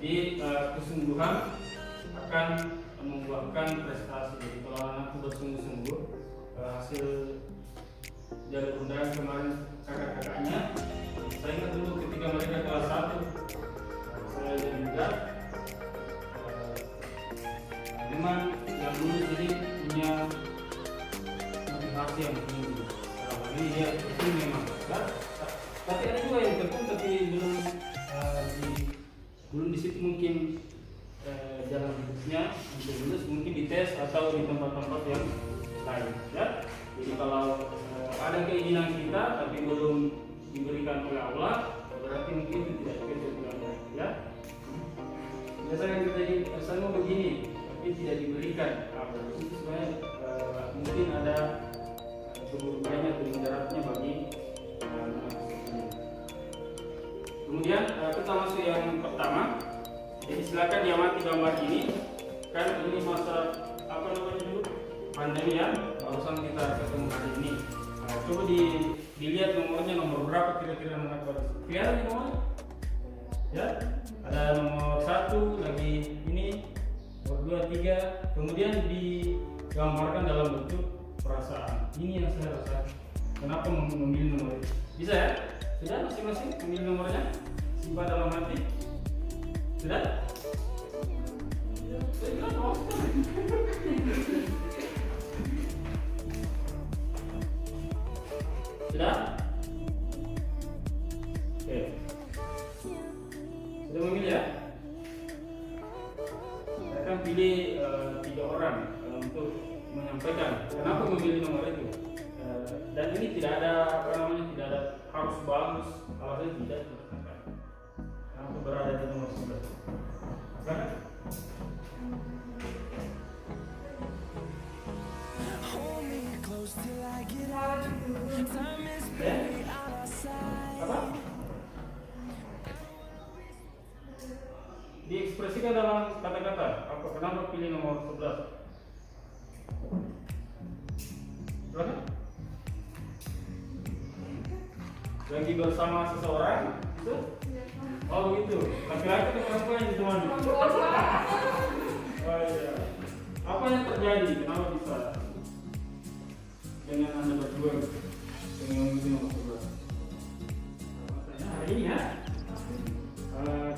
Jadi kesungguhan akan membuahkan prestasi. Jadi kalau anak bersungguh-sungguh, hasil jalur undangan kemarin kakak-kakaknya, saya ingat dulu ketika mereka kelas 1, saya juga memang yang lulus ini punya motivasi yang tinggi. Kalau ini dia itu memang, tapi ada juga yang tekun tapi belum di situ mungkin jalan hidupnya untuk lulus, mungkin di tes atau di tempat-tempat yang lain, ya. Jadi kalau ada keinginan kita tapi belum diberikan oleh Allah, berarti mungkin itu tidak cocok, ya. Biasanya kita sama begini, tapi tidak diberikan. Itu sebenarnya mungkin ada keburukannya atau mudaratnya bagi kemudian kita masuk yang pertama. Jadi silakan diamati gambar ini. Kan ini masa apa namanya dulu, pandemi ya, barusan kita ketemu hari ini. Coba dilihat nomornya, nomor berapa kira-kira anak baru. Kelihatan nomornya? Ya, ada nomor 1 lagi ini, nomor 2, 3. Kemudian digambarkan dalam bentuk perasaan. Ini yang saya rasa kenapa memilih nomor itu. Bisa ya? Sudah masing-masing memilih nomornya? Simpan dalam hati. Sudah? Sudah? Oke. Sudah memilih ya? Saya akan pilih 3 orang untuk menyampaikan kenapa memilih nomor itu. Dan ini tidak ada apa namanya, tidak ada harus bagus, alasannya tidak tertekan. Kenapa berada di nomor 11? Silakan. Apa? Diekspresikan dalam kata-kata. Apa? Kenapa pilih nomor 11? Silakan. Lagi bersama seseorang itu? Oh begitu. Laki-laki atau perempuan yang ditemani? Oh iya. Apa yang terjadi? Kenapa bisa dengan Anda berdua dengan itu nomor 11? Nah, hari ini ya.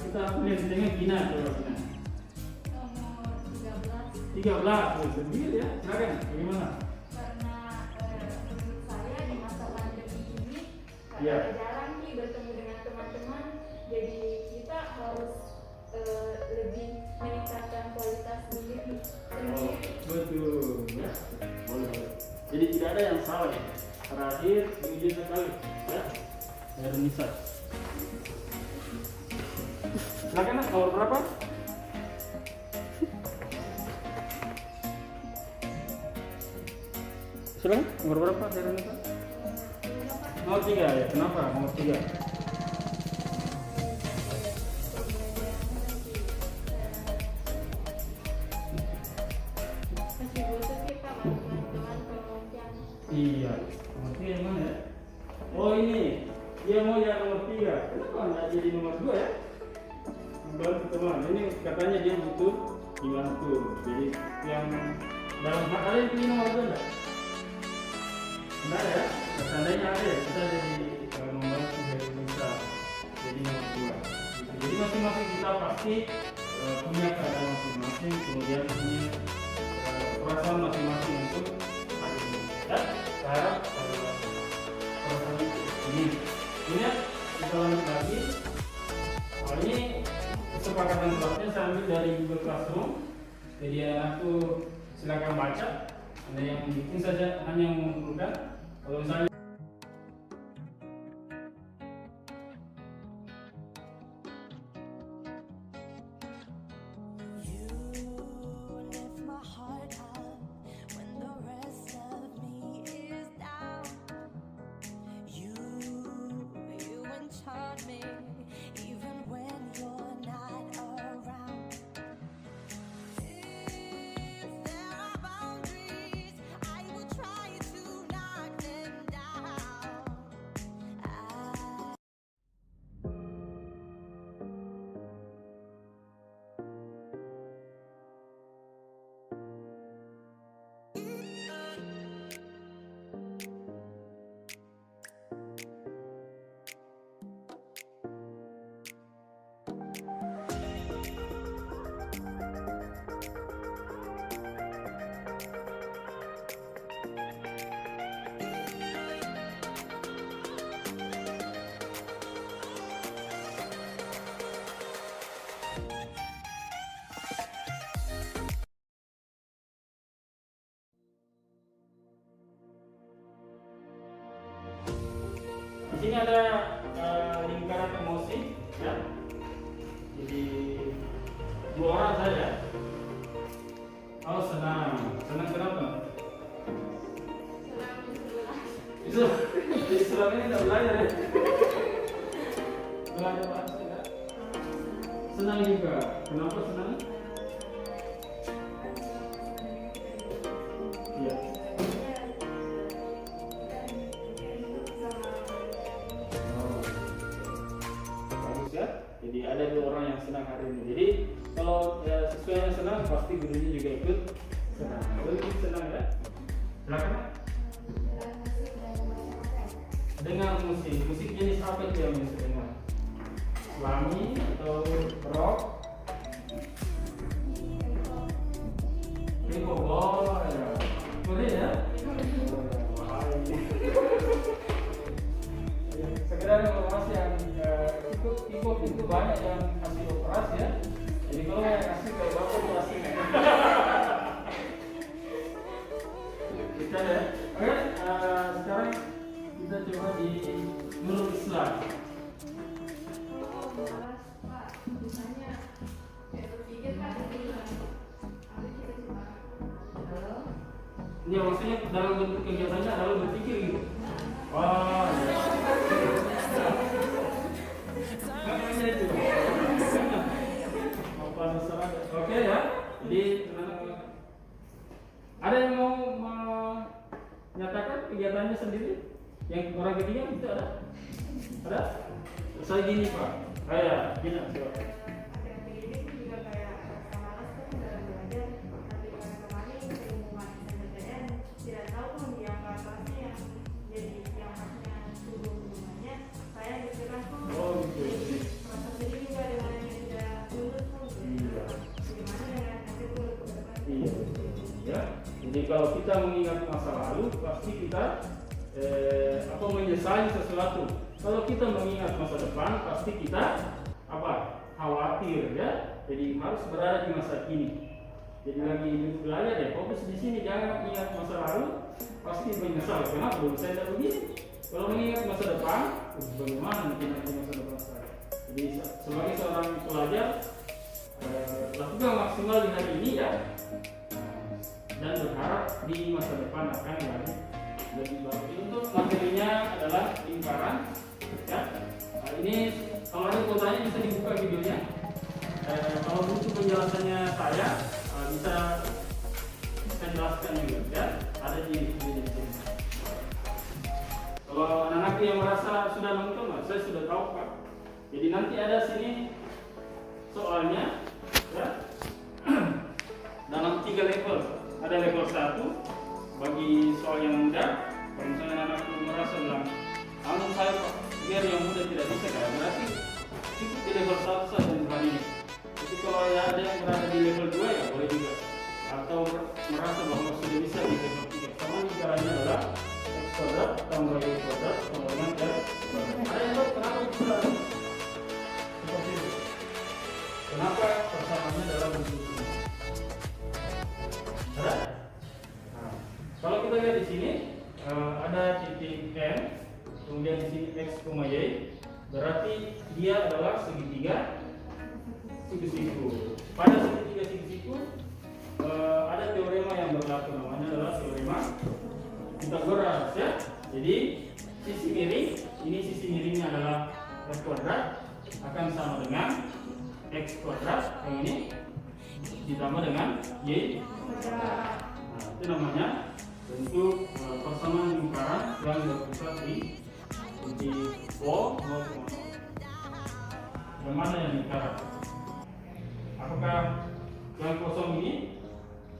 Kita lihat dengan Gina, coba Gina. Nomor 13. 13. Sendiri ya. Silakan. Bagaimana? Ada jalan nih bertemu dengan teman-teman, jadi kita harus lebih meningkatkan kualitas diri sendiri. Betul ya, boleh. Jadi tidak ada yang salah ya. Terakhir diuji sekali ya, dari Nisa. Silakan Mas, nomor berapa? Silakan, nomor berapa dari Nisa? Nomor 3 ya, kenapa nomor 3? Iya, nomor 3 yang mana ya? Oh ini, dia mau yang nomor 3. Kenapa nggak jadi nomor 2 ya? Membantu teman, ini katanya dia butuh dibantu. Jadi yang dalam hak kalian pilih nomor 2 enggak? Enggak ya? Seandainya ada, kita jadi membantu dari Indonesia, jadi nomor 2. Jadi masing-masing kita pasti punya keadaan masing-masing, kemudian punya perasaan masing-masing untuk hari ini. Ya, saya harap perasaan ini. Kemudian kita lanjut lagi. Ini kesepakatan kelasnya saya ambil dari Google Classroom. Jadi aku silakan baca. Ada yang bikin saja, hanya mengumpulkan. Kalau misalnya ada lingkaran emosi, ya. Jadi 2 orang saja. Oh senang kenapa? Itu selama ini tidak belajar ya? Belajar bahasa ya? Senang juga. Kenapa senang? Iya. Bagus ya. Jadi ada 2 orang yang senang hari ini. Jadi kalau siswanya senang, pasti gurunya juga ikut senang. Ikut senang ya. Silakan. Dengar musik. Musik jenis apa itu yang bisa dengar? Islami atau rock? Hip-hop, oh ya. Boleh ya? Sekedar informasi yang hip-hop itu banyak yang kasih operasi ya. Jadi kalau yang kasih kayak bapak itu asing ya. Kita ya. Oke, sekarang kita coba di Nurul Islam. Ini maksudnya dalam bentuk kegiatannya adalah berpikir gitu. Wah, ya. Makanya itu. Apa salah? Oke ya. Jadi ada yang mau menyatakan kegiatannya sendiri? Yang orang ketiga itu ada? Ada? Saya gini Pak. Ya, gini coba. Jadi kalau kita mengingat masa lalu, pasti kita menyesali sesuatu. Kalau kita mengingat masa depan, pasti kita khawatir ya. Jadi harus berada di masa kini. Jadi lagi belajar ya, fokus di sini, jangan ingat masa lalu, pasti menyesal. Kenapa belum saya tidak begini? Kalau mengingat masa depan, bagaimana nanti masa depan saya? Jadi sebagai seorang pelajar, lakukan maksimal di hari ini ya. Dan berharap di masa depan akan lebih bagus. Untuk materinya adalah lingkaran ya. Ini kalau ada fotonya bisa dibuka videonya. Kalau butuh penjelasannya saya bisa saya jelaskan juga ya. Ada di videonya di sini. Kalau anak-anak yang merasa sudah nonton, saya sudah tahu Pak. Jadi nanti ada sini soalnya ya. Dalam 3 level. Ada level 1 bagi soal yang mudah. Kalau misalnya anak merasa bilang, "Anu saya Pak, biar yang mudah tidak bisa," kan berarti cukup di level 1 saja bukan ini. Tapi kalau ada yang berada di level 2 ya boleh juga. Atau merasa bahwa sudah bisa di level 3. Sama caranya adalah X kuadrat tambah Y kuadrat sama dengan R kuadrat. Ada yang tahu kenapa itu berarti? Seperti itu. Kenapa persamaannya dalam bentuk ini? Ada? Nah, kalau kita lihat di sini ada titik M, kemudian di sini X, Y, berarti dia adalah segitiga siku-siku. Pada segitiga siku-siku ada teorema yang berlaku, namanya adalah teorema Pythagoras ya. Jadi sisi miring, ini sisi miringnya adalah X kuadrat akan sama dengan X kuadrat, yang ini ditambah dengan Y. Nah, itu namanya bentuk persamaan lingkaran yang berpusat di titik O. Yang mana yang lingkaran? Apakah yang kosong ini,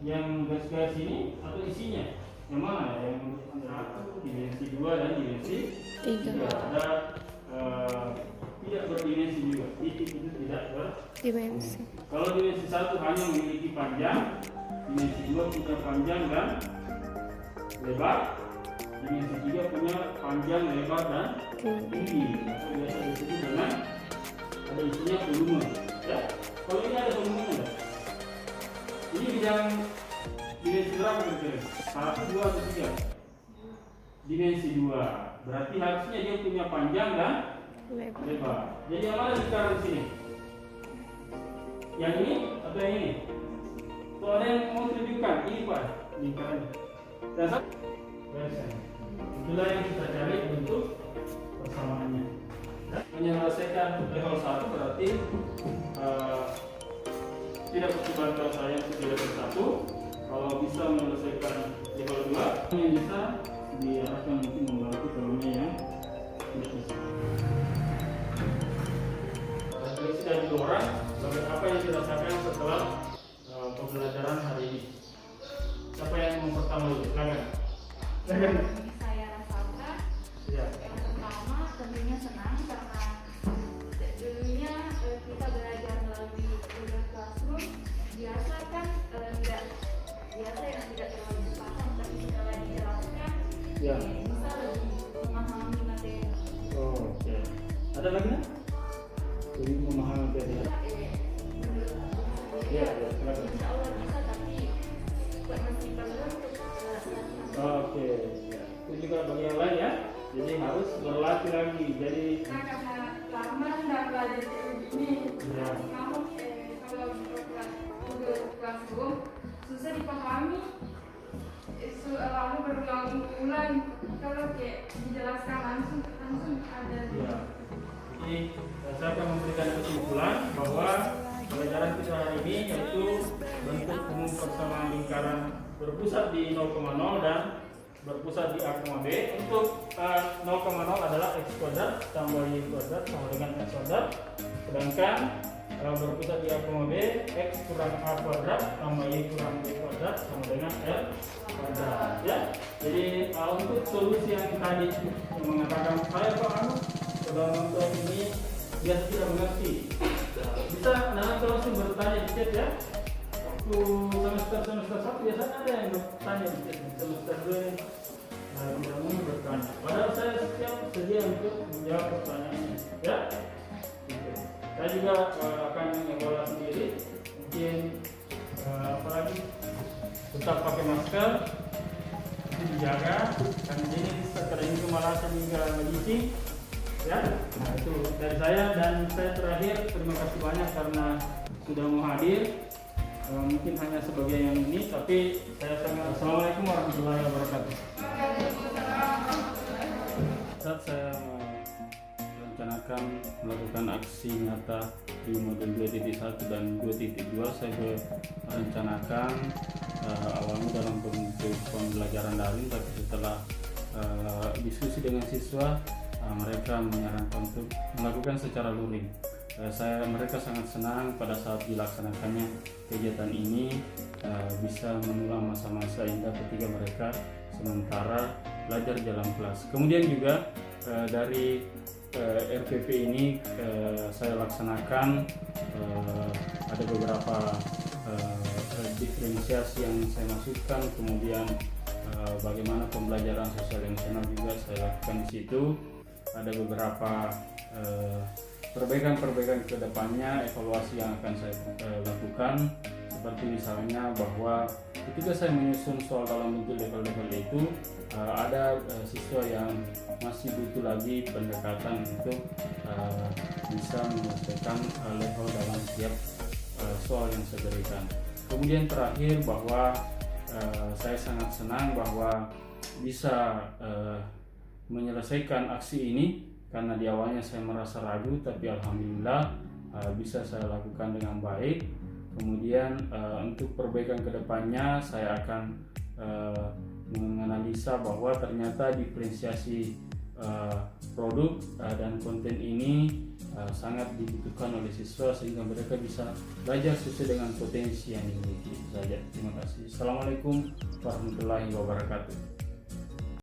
yang garis-garis ini, atau isinya? Yang mana? Yang satu, dimensi 2 dan dimensi 3. Ada tidak berdimensi juga. Titik itu tidak berdimensi. Kalau dimensi 1 hanya memiliki panjang, dimensi 2 punya panjang dan lebar, dimensi 3 punya panjang, lebar dan tinggi. Atau biasa disebut dengan ada isinya volume. Ya, kalau ini ada volumenya enggak? Ini bidang dimensi berapa kira-kira? 1, 2 atau 3? Dimensi 2. berarti harusnya dia punya panjang dan lebar. Jadi yang mana lingkaran di sini? Yang ini atau yang ini? Kalau ada yang mau tunjukkan, ini Pak lingkarannya. Dasar? Itulah yang kita cari bentuk persamaannya. Menyelesaikan level 1 berarti tidak perlu bantuan saya untuk di level 1. Kalau bisa menyelesaikan level 2, yang bisa diarahkan mungkin membantu temannya yang tidak bisa. Refleksi dan didorong, apa yang dirasakan setelah pembelajaran hari ini? Siapa yang pertama dulu? Silakan. Saya rasakan Ya. yang pertama tentunya senang karena dulunya kita belajar melalui Google Classroom biasa kan tidak biasa yang tidak terlalu paham, tapi setelah dijelaskan Ya. bisa lebih memahami materi. Oh, oke. Ada lagi nggak? Lebih memahami materi. Menurut Ya, saya ya, silakan. insya Allah bisa, tapi masih perlu untuk latihan. Oke. Ya. Itu juga bagi yang lain ya. Jadi harus berlatih lagi. Jadi Karena lama nggak belajar ini, Ya. kamu kalau Google Classroom susah dipahami, lalu berulang-ulang. Kalau kayak dijelaskan langsung ada. ya. Jadi saya akan memberikan kesimpulan bahwa pelajaran kita hari ini yaitu bentuk umum persamaan lingkaran berpusat di 0,0 dan berpusat di A, B. Untuk 0,0 adalah X kuadrat tambah Y kuadrat sama dengan X kuadrat. Sedangkan berpusat di A, B, X kurang A kuadrat tambah Y kurang B kuadrat sama dengan L kuadrat. Ya. Jadi untuk solusi yang tadi yang mengatakan saya Pak Anu sudah nonton ini biasa tidak mengerti. Bisa nanti langsung bertanya di chat ya. Waktu semester 1 biasanya ada yang bertanya di chat. Semester 2 tidak mau bertanya. Padahal saya siap sedia untuk menjawab pertanyaannya. Ya. Gitu. Saya juga akan mengevaluasi diri. Mungkin apa lagi? Tetap pakai masker. Itu dijaga. Karena ini setelah ini kemalasan hingga medisi. Ya, nah itu dari saya, dan saya terakhir terima kasih banyak karena sudah mau hadir. Mungkin hanya sebagai yang ini, tapi saya sangat assalamualaikum warahmatullahi wabarakatuh. Saat saya merencanakan melakukan aksi nyata di modul 2.1 dan 2.2, saya merencanakan awalnya dalam bentuk pembelajaran daring, tapi setelah diskusi dengan siswa mereka menyarankan untuk melakukan secara luring. Mereka sangat senang pada saat dilaksanakannya kegiatan ini, bisa mengulang masa-masa indah ketika mereka sementara belajar dalam kelas. Kemudian juga dari RPP ini saya laksanakan ada beberapa diferensiasi yang saya masukkan, kemudian bagaimana pembelajaran sosial emosional juga saya lakukan di situ. Ada beberapa perbaikan ke depannya, evaluasi yang akan saya lakukan, seperti misalnya bahwa ketika saya menyusun soal dalam bentuk level-level itu, ada siswa yang masih butuh lagi pendekatan untuk bisa menyelesaikan level dalam setiap soal yang saya berikan. Kemudian terakhir bahwa saya sangat senang bahwa bisa menyelesaikan aksi ini, karena di awalnya saya merasa ragu, tapi alhamdulillah bisa saya lakukan dengan baik. Kemudian untuk perbaikan kedepannya saya akan menganalisa bahwa ternyata diferensiasi produk dan konten ini sangat dibutuhkan oleh siswa, sehingga mereka bisa belajar sesuai dengan potensi yang dimiliki. Itu saja. Terima kasih. Assalamualaikum warahmatullahi wabarakatuh.